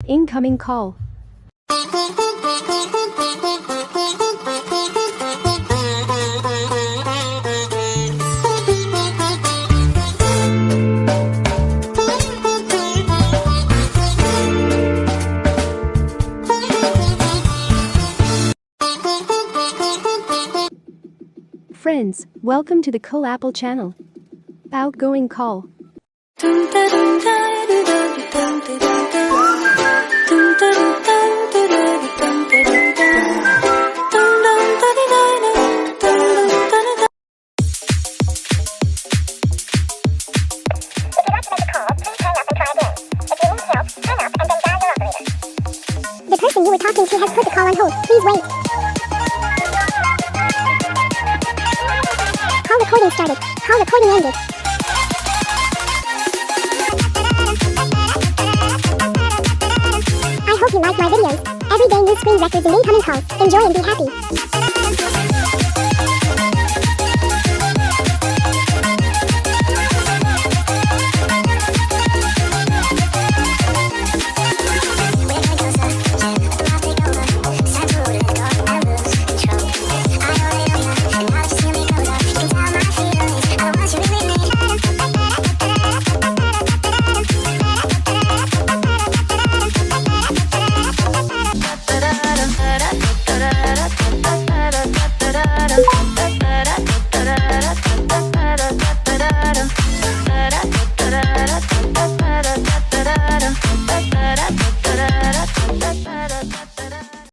Incoming call. Friends, welcome to the Cool Apple channel. Outgoing call. The person you were talking to has put the call on hold. Please wait. Call recording started. Call recording ended. I hope you like my videos. Every day new screen records and incoming calls. Enjoy and be happy.